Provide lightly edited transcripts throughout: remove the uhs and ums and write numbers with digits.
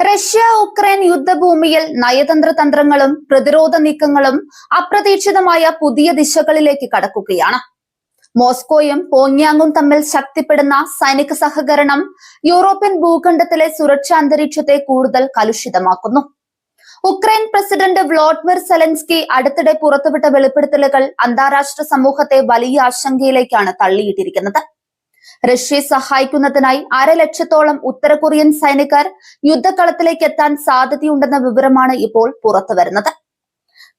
Russia Ukraine യുദ്ധഭൂമിയിൽ നയതന്ത്ര തന്ത്രങ്ങളും പ്രതിരോധ നീക്കങ്ങളും അപ്രതീക്ഷിതമായ പുതിയ ദിശകളിലേക്ക് കടക്കുകയാണ്. മോസ്കോയും പോങ്യാങ്ങും തമ്മിൽ ശക്തിപ്പെടുന്ന സൈനിക സഹകരണം യൂറോപ്യൻ ഭൂഖണ്ഡത്തിലെ സുരക്ഷാ അന്തരീക്ഷത്തെ കൂടുതൽ കലുഷിതമാക്കുന്നു. ഉക്രൈൻ പ്രസിഡന്റ് വ്ളോഡിമിർ സെലൻസ്കി അടുത്തിടെ പുറത്തുവിട്ട വെളിപ്പെടുത്തലുകൾ അന്താരാഷ്ട്ര സമൂഹത്തെ വലിയ ആശങ്കയിലേക്കാണ് തള്ളിയിട്ടിരിക്കുന്നത്. റഷ്യയെ സഹായിക്കുന്നതിനായി 1,50,000 ഉത്തര കൊറിയൻ സൈനികർ യുദ്ധകളത്തിലേക്ക് എത്താൻ സാധ്യതയുണ്ടെന്ന വിവരമാണ് ഇപ്പോൾ പുറത്തുവരുന്നത്.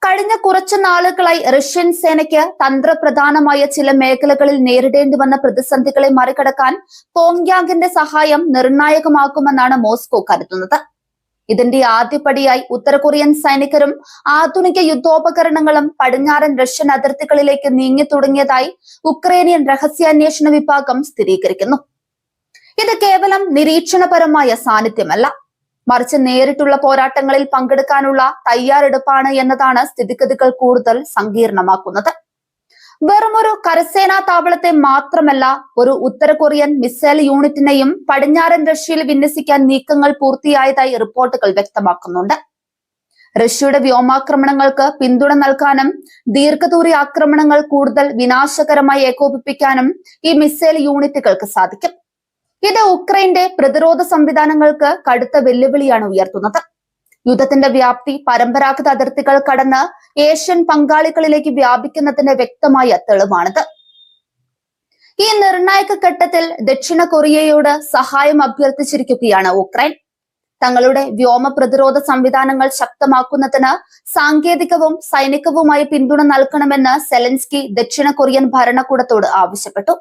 കഴിഞ്ഞ കുറച്ചു നാളുകളായി റഷ്യൻ സേനയ്ക്ക് തന്ത്രപ്രധാനമായ ചില മേഖലകളിൽ നേരിടേണ്ടി വന്ന പ്രതിസന്ധികളെ മറികടക്കാൻ പോങ്യാങ്ങിന്റെ സഹായം നിർണായകമാക്കുമെന്നാണ് മോസ്കോ കരുതുന്നത്. ഇതിന്റെ ആദ്യപടിയായി ഉത്തര കൊറിയൻ സൈനികരും ആധുനിക യുദ്ധോപകരണങ്ങളും പടിഞ്ഞാറൻ റഷ്യൻ അതിർത്തികളിലേക്ക് നീങ്ങി തുടങ്ങിയതായി ഉക്രൈനിയൻ രഹസ്യാന്വേഷണ വിഭാഗം സ്ഥിരീകരിക്കുന്നു. ഇത് കേവലം നിരീക്ഷണപരമായ സാന്നിധ്യമല്ല, മറിച്ച് നേരിട്ടുള്ള പോരാട്ടങ്ങളിൽ പങ്കെടുക്കാനുള്ള തയ്യാറെടുപ്പാണ് എന്നതാണ് സ്ഥിതിഗതികൾ കൂടുതൽ സങ്കീർണമാക്കുന്നത്. വെറുമൊരു കരസേനാ താവളത്തെ മാത്രമല്ല, ഒരു ഉത്തര കൊറിയൻ മിസൈൽ യൂണിറ്റിനെയും പടിഞ്ഞാറൻ റഷ്യയിൽ വിന്യസിക്കാൻ നീക്കങ്ങൾ പൂർത്തിയായതായി റിപ്പോർട്ടുകൾ വ്യക്തമാക്കുന്നുണ്ട്. റഷ്യയുടെ വ്യോമാക്രമണങ്ങൾക്ക് പിന്തുണ നൽകാനും ദീർഘദൂര ആക്രമണങ്ങൾ കൂടുതൽ വിനാശകരമായി ഏകോപിപ്പിക്കാനും ഈ മിസൈൽ യൂണിറ്റുകൾക്ക് സാധിക്കും. ഇത് ഉക്രൈന്റെ പ്രതിരോധ സംവിധാനങ്ങൾക്ക് കടുത്ത വെല്ലുവിളിയാണ് ഉയർത്തുന്നത്. യുദ്ധത്തിന്റെ വ്യാപ്തി പരമ്പരാഗത അതിർത്തികൾ കടന്ന് ഏഷ്യൻ പങ്കാളികളിലേക്ക് വ്യാപിക്കുന്നതിന്റെ വ്യക്തമായ തെളിവാണിത്. ഈ നിർണായക ഘട്ടത്തിൽ ദക്ഷിണ കൊറിയയോട് സഹായം അഭ്യർത്ഥിച്ചിരിക്കുകയാണ് ഉക്രൈൻ. തങ്ങളുടെ വ്യോമ പ്രതിരോധ സംവിധാനങ്ങൾ ശക്തമാക്കുന്നതിന് സാങ്കേതികവും സൈനികവുമായ പിന്തുണ നൽകണമെന്ന് സെലൻസ്കി ദക്ഷിണ കൊറിയൻ ഭരണകൂടത്തോട് ആവശ്യപ്പെട്ടു.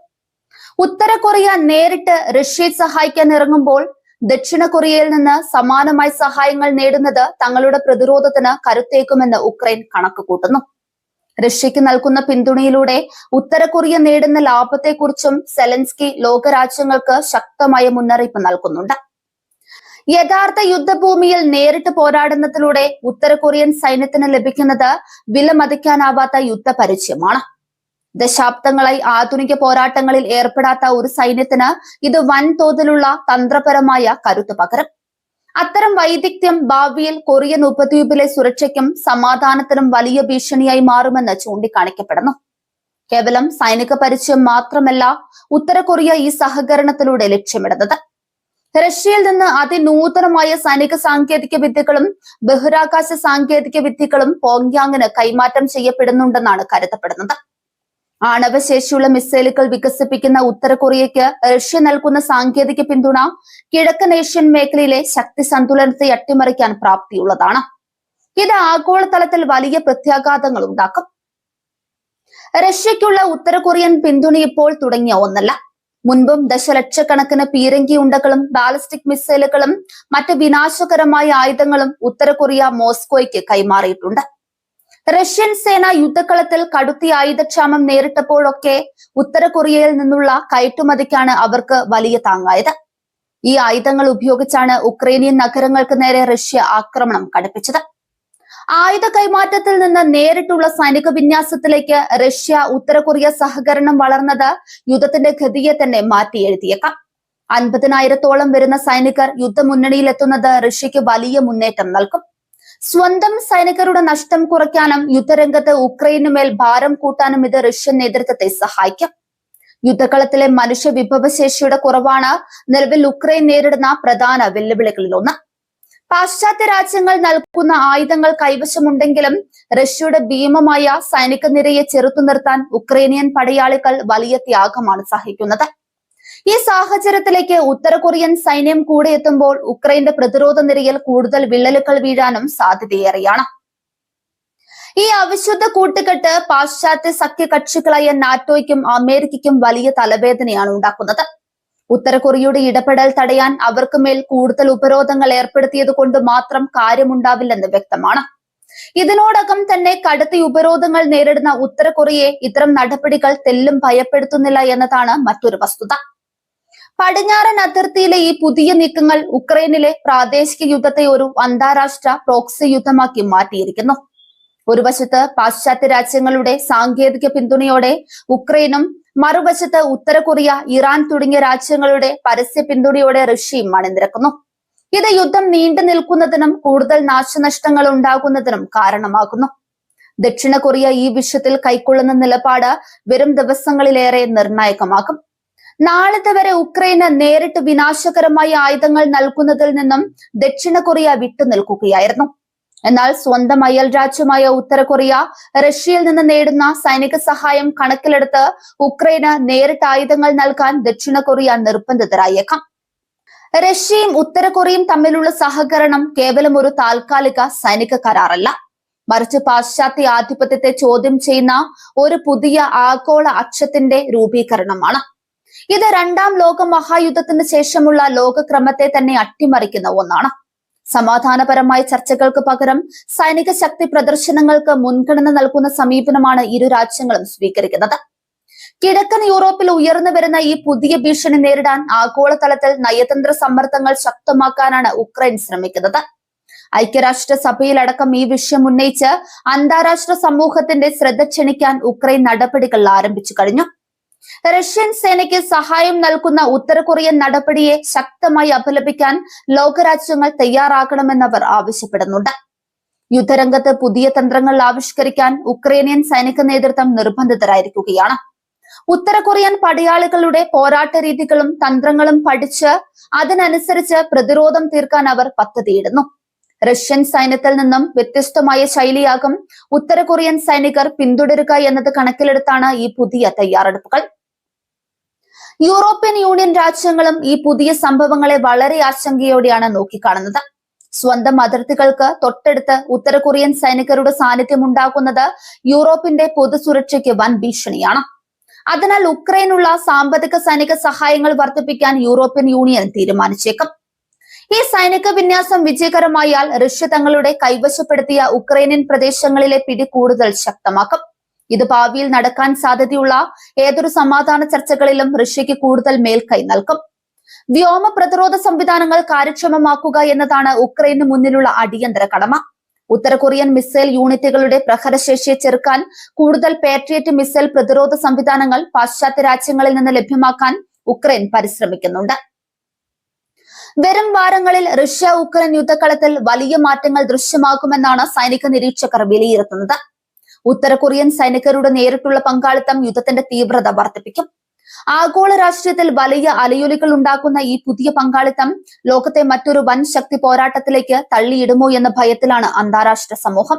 ഉത്തര കൊറിയ നേരിട്ട് റഷ്യയെ സഹായിക്കാൻ ഇറങ്ങുമ്പോൾ ദക്ഷിണ കൊറിയയിൽ നിന്ന് സമാനമായ സഹായങ്ങൾ നേടുന്നത് തങ്ങളുടെ പ്രതിരോധത്തിന് കരുത്തേക്കുമെന്ന് ഉക്രൈൻ കണക്കുകൂട്ടുന്നു. റഷ്യയ്ക്ക് നൽകുന്ന പിന്തുണയിലൂടെ ഉത്തര കൊറിയ നേടുന്ന ലാഭത്തെക്കുറിച്ചും സെലൻസ്കി ലോകരാജ്യങ്ങൾക്ക് ശക്തമായ മുന്നറിയിപ്പ് നൽകുന്നുണ്ട്. യഥാർത്ഥ യുദ്ധഭൂമിയിൽ നേരിട്ട് പോരാടുന്നതിലൂടെ ഉത്തര കൊറിയൻ സൈന്യത്തിന് ലഭിക്കുന്നത് വിലമതിക്കാനാവാത്ത യുദ്ധപരിചയമാണ്. ദശാബ്ദങ്ങളായി ആധുനിക പോരാട്ടങ്ങളിൽ ഏർപ്പെടാത്ത ഒരു സൈന്യത്തിന് ഇത് വൻതോതിലുള്ള തന്ത്രപരമായ കരുത്ത് പകരും. അത്തരം വൈദഗ്ധ്യം ഭാവിയിൽ കൊറിയൻ ഉപദ്വീപിലെ സുരക്ഷയ്ക്കും സമാധാനത്തിനും വലിയ ഭീഷണിയായി മാറുമെന്ന് ചൂണ്ടിക്കാണിക്കപ്പെടുന്നു. കേവലം സൈനിക പരിചയം മാത്രമല്ല ഉത്തര കൊറിയ ഈ സഹകരണത്തിലൂടെ ലക്ഷ്യമിടുന്നത്. റഷ്യയിൽ നിന്ന് അതിനൂതനമായ സൈനിക സാങ്കേതിക വിദ്യകളും ബഹിരാകാശ സാങ്കേതിക വിദ്യകളും പോങ്യാങ്ങിന് കൈമാറ്റം ചെയ്യപ്പെടുന്നുണ്ടെന്നാണ് കരുതപ്പെടുന്നത്. ആണവശേഷിയുള്ള മിസൈലുകൾ വികസിപ്പിക്കുന്ന ഉത്തര കൊറിയയ്ക്ക് റഷ്യ നൽകുന്ന സാങ്കേതിക പിന്തുണ കിഴക്കൻ ഏഷ്യൻ മേഖലയിലെ ശക്തി സന്തുലനത്തെ അട്ടിമറിക്കാൻ പ്രാപ്തിയുള്ളതാണ്. ഇത് ആഗോളതലത്തിൽ വലിയ പ്രത്യാഘാതങ്ങൾ ഉണ്ടാക്കും. റഷ്യയ്ക്കുള്ള ഉത്തര കൊറിയൻ പിന്തുണ ഇപ്പോൾ തുടങ്ങിയ ഒന്നല്ല. മുൻപും ദശലക്ഷക്കണക്കിന് പീരങ്കി ഉണ്ടകളും ബാലിസ്റ്റിക് മിസൈലുകളും മറ്റ് വിനാശകരമായ ആയുധങ്ങളും ഉത്തര കൊറിയ മോസ്കോയ്ക്ക് കൈമാറിയിട്ടുണ്ട്. റഷ്യൻ സേന യുദ്ധക്കളത്തിൽ കടുത്ത ആയുധക്ഷാമം നേരിട്ടപ്പോഴൊക്കെ ഉത്തര കൊറിയയിൽ നിന്നുള്ള കയറ്റുമതിക്കാണ് അവർക്ക് വലിയ താങ്ങായത്. ഈ ആയുധങ്ങൾ ഉപയോഗിച്ചാണ് ഉക്രൈനിയൻ നഗരങ്ങൾക്ക് നേരെ റഷ്യ ആക്രമണം കടുപ്പിച്ചത്. ആയുധ കൈമാറ്റത്തിൽ നിന്ന് നേരിട്ടുള്ള സൈനിക വിന്യാസത്തിലേക്ക് റഷ്യ ഉത്തര കൊറിയ സഹകരണം വളർന്നത് യുദ്ധത്തിന്റെ ഗതിയെ തന്നെ മാറ്റി എഴുതിയേക്കാം. 50,000-ഓളം വരുന്ന സൈനികർ യുദ്ധമുന്നണിയിലെത്തുന്നത് റഷ്യക്ക് വലിയ മുന്നേറ്റം നൽകും. സ്വന്തം സൈനികരുടെ നഷ്ടം കുറയ്ക്കാനും യുദ്ധരംഗത്ത് ഉക്രൈനുമേൽ ഭാരം കൂട്ടാനും ഇത് റഷ്യൻ നേതൃത്വത്തെ സഹായിക്കും. യുദ്ധകളത്തിലെ മനുഷ്യ വിഭവശേഷിയുടെ കുറവാണ് നിലവിൽ ഉക്രൈൻ നേരിടുന്ന പ്രധാന വെല്ലുവിളികളിലൊന്ന്. പാശ്ചാത്യ രാജ്യങ്ങൾ നൽകുന്ന ആയുധങ്ങൾ കൈവശമുണ്ടെങ്കിലും റഷ്യയുടെ ഭീമമായ സൈനിക നിരയെ ചെറുത്തു നിർത്താൻ ഉക്രൈനിയൻ പടയാളികൾ വലിയ ത്യാഗമാണ് സഹിക്കുന്നത്. ഈ സാഹചര്യത്തിലേക്ക് ഉത്തര കൊറിയൻ സൈന്യം കൂടെ എത്തുമ്പോൾ ഉക്രൈന്റെ പ്രതിരോധ നിരയിൽ കൂടുതൽ വിള്ളലുകൾ വീഴാനും സാധ്യതയേറെയാണ്. ഈ അവിശുദ്ധ കൂട്ടുകെട്ട് പാശ്ചാത്യ സഖ്യ കക്ഷികളായ നാറ്റോയ്ക്കും അമേരിക്കയ്ക്കും വലിയ തലവേദനയാണ് ഉണ്ടാക്കുന്നത്. ഉത്തര കൊറിയയുടെ ഇടപെടൽ തടയാൻ അവർക്ക് മേൽ കൂടുതൽ ഉപരോധങ്ങൾ ഏർപ്പെടുത്തിയത് കൊണ്ട് മാത്രം കാര്യമുണ്ടാവില്ലെന്ന് വ്യക്തമാണ്. ഇതിനോടകം തന്നെ കടുത്ത ഉപരോധങ്ങൾ നേരിടുന്ന ഉത്തര കൊറിയയെ ഇത്തരം നടപടികൾ തെല്ലും ഭയപ്പെടുത്തുന്നില്ല എന്നതാണ് മറ്റൊരു വസ്തുത. പടിഞ്ഞാറൻ അതിർത്തിയിലെ ഈ പുതിയ നീക്കങ്ങൾ ഉക്രൈനിലെ പ്രാദേശിക യുദ്ധത്തെ ഒരു അന്താരാഷ്ട്ര പ്രോക്സി യുദ്ധമാക്കി മാറ്റിയിരിക്കുന്നു. ഒരു വശത്ത് പാശ്ചാത്യ രാജ്യങ്ങളുടെ സാങ്കേതിക പിന്തുണയോടെ ഉക്രൈനും മറുവശത്ത് ഉത്തര കൊറിയ, ഇറാൻ തുടങ്ങിയ രാജ്യങ്ങളുടെ പരസ്യ പിന്തുണയോടെ റഷ്യയും അണിനിരക്കുന്നു. ഇത് യുദ്ധം നീണ്ടു നിൽക്കുന്നതിനും കൂടുതൽ നാശനഷ്ടങ്ങൾ ഉണ്ടാകുന്നതിനും കാരണമാകുന്നു. ദക്ഷിണ കൊറിയ ഈ വിഷയത്തിൽ കൈക്കൊള്ളുന്ന നിലപാട് വരും ദിവസങ്ങളിലേറെ നിർണായകമാകും. നാളത്തെ വരെ ഉക്രൈന് നേരിട്ട് വിനാശകരമായ ആയുധങ്ങൾ നൽകുന്നതിൽ നിന്നും ദക്ഷിണ കൊറിയ വിട്ടുനിൽക്കുകയായിരുന്നു. എന്നാൽ സ്വന്തം അയൽ രാജ്യമായ ഉത്തര കൊറിയ റഷ്യയിൽ നിന്ന് നേടുന്ന സൈനിക സഹായം കണക്കിലെടുത്ത് ഉക്രൈന് നേരിട്ട് ആയുധങ്ങൾ നൽകാൻ ദക്ഷിണ കൊറിയ നിർബന്ധിതരായേക്കാം. റഷ്യയും ഉത്തര കൊറിയയും തമ്മിലുള്ള സഹകരണം കേവലം ഒരു താൽക്കാലിക സൈനിക കരാറല്ല, മറിച്ച് പാശ്ചാത്യ ആധിപത്യത്തെ ചോദ്യം ചെയ്യുന്ന ഒരു പുതിയ ആഗോള അക്ഷത്തിന്റെ രൂപീകരണമാണ്. ഇത് രണ്ടാം ലോക മഹായുദ്ധത്തിന് ശേഷമുള്ള ലോകക്രമത്തെ തന്നെ അട്ടിമറിക്കുന്ന ഒന്നാണ്. സമാധാനപരമായ ചർച്ചകൾക്ക് പകരം സൈനിക ശക്തി പ്രദർശനങ്ങൾക്ക് മുൻഗണന നൽകുന്ന സമീപനമാണ് ഇരു രാജ്യങ്ങളും സ്വീകരിക്കുന്നത്. കിഴക്കൻ യൂറോപ്പിൽ ഉയർന്നു വരുന്ന ഈ പുതിയ ഭീഷണി നേരിടാൻ ആഗോളതലത്തിൽ നയതന്ത്ര സമ്മർദ്ദങ്ങൾ ശക്തമാക്കാനാണ് ഉക്രൈൻ ശ്രമിക്കുന്നത്. ഐക്യരാഷ്ട്രസഭയിലടക്കം ഈ വിഷയം ഉന്നയിച്ച് അന്താരാഷ്ട്ര സമൂഹത്തിന്റെ ശ്രദ്ധ ക്ഷണിക്കാൻ ഉക്രൈൻ നടപടികൾ ആരംഭിച്ചു കഴിഞ്ഞു. റഷ്യൻ സേനയ്ക്ക് സഹായം നൽകുന്ന ഉത്തര കൊറിയൻ നടപടിയെ ശക്തമായി അപലപിക്കാൻ ലോകരാജ്യങ്ങൾ തയ്യാറാകണമെന്നവർ ആവശ്യപ്പെടുന്നുണ്ട്. യുദ്ധരംഗത്ത് പുതിയ തന്ത്രങ്ങൾ ആവിഷ്കരിക്കാൻ ഉക്രൈനിയൻ സൈനിക നേതൃത്വം നിർബന്ധിതരായിരിക്കുകയാണ്. ഉത്തര കൊറിയൻ പടയാളികളുടെ പോരാട്ട രീതികളും തന്ത്രങ്ങളും പഠിച്ച് അതിനനുസരിച്ച് പ്രതിരോധം തീർക്കാൻ അവർ പദ്ധതിയിടുന്നു. റഷ്യൻ സൈന്യത്തിൽ നിന്നും വ്യത്യസ്തമായ ശൈലിയാകും ഉത്തര കൊറിയൻ സൈനികർ പിന്തുടരുക എന്നത് കണക്കിലെടുത്താണ് ഈ പുതിയ തയ്യാറെടുപ്പുകൾ. യൂറോപ്യൻ യൂണിയൻ രാജ്യങ്ങളും ഈ പുതിയ സംഭവങ്ങളെ വളരെ ആശങ്കയോടെയാണ് നോക്കിക്കാണുന്നത്. സ്വന്തം അതിർത്തികൾക്ക് തൊട്ടടുത്ത് ഉത്തര കൊറിയൻ സൈനികരുടെ സാന്നിധ്യം ഉണ്ടാകുന്നത് യൂറോപ്പിന്റെ പൊതുസുരക്ഷയ്ക്ക് വൻ ഭീഷണിയാണ്. അതിനാൽ ഉക്രൈനുള്ള സാമ്പത്തിക സൈനിക സഹായങ്ങൾ വർദ്ധിപ്പിക്കാൻ യൂറോപ്യൻ യൂണിയൻ തീരുമാനിച്ചേക്കും. ഈ സൈനിക വിന്യാസം വിജയകരമായാൽ റഷ്യ തങ്ങളുടെ കൈവശപ്പെടുത്തിയ ഉക്രൈനിയൻ പ്രദേശങ്ങളിലെ പിടി കൂടുതൽ ശക്തമാക്കും. ഇത് ഭാവിയിൽ നടക്കാൻ സാധ്യതയുള്ള ഏതൊരു സമാധാന ചർച്ചകളിലും റഷ്യയ്ക്ക് കൂടുതൽ മേൽക്കൈ നൽകും. വ്യോമ പ്രതിരോധ സംവിധാനങ്ങൾ കാര്യക്ഷമമാക്കുക എന്നതാണ് ഉക്രൈന് മുന്നിലുള്ള അടിയന്തര കടമ. ഉത്തര കൊറിയൻ മിസൈൽ യൂണിറ്റുകളുടെ പ്രഹരശേഷിയെ ചെറുക്കാൻ കൂടുതൽ പാട്രിയറ്റ് മിസൈൽ പ്രതിരോധ സംവിധാനങ്ങൾ പാശ്ചാത്യ രാജ്യങ്ങളിൽ നിന്ന് ലഭ്യമാക്കാൻ ഉക്രൈൻ പരിശ്രമിക്കുന്നുണ്ട്. വരും വാരങ്ങളിൽ റഷ്യ ഉക്രൈൻ യുദ്ധക്കളത്തിൽ വലിയ മാറ്റങ്ങൾ ദൃശ്യമാകുമെന്നാണ് സൈനിക നിരീക്ഷകർ വിലയിരുത്തുന്നത്. ഉത്തര കൊറിയൻ സൈനികരുടെ നേരിട്ടുള്ള പങ്കാളിത്തം യുദ്ധത്തിന്റെ തീവ്രത വർദ്ധിപ്പിക്കും. ആഗോള രാഷ്ട്രീയത്തിൽ വലിയ അലയൊലികൾ ഉണ്ടാക്കുന്ന ഈ പുതിയ പങ്കാളിത്തം ലോകത്തെ മറ്റൊരു വൻ ശക്തി പോരാട്ടത്തിലേക്ക് തള്ളിയിടുമോ എന്ന ഭയത്തിലാണ് അന്താരാഷ്ട്ര സമൂഹം.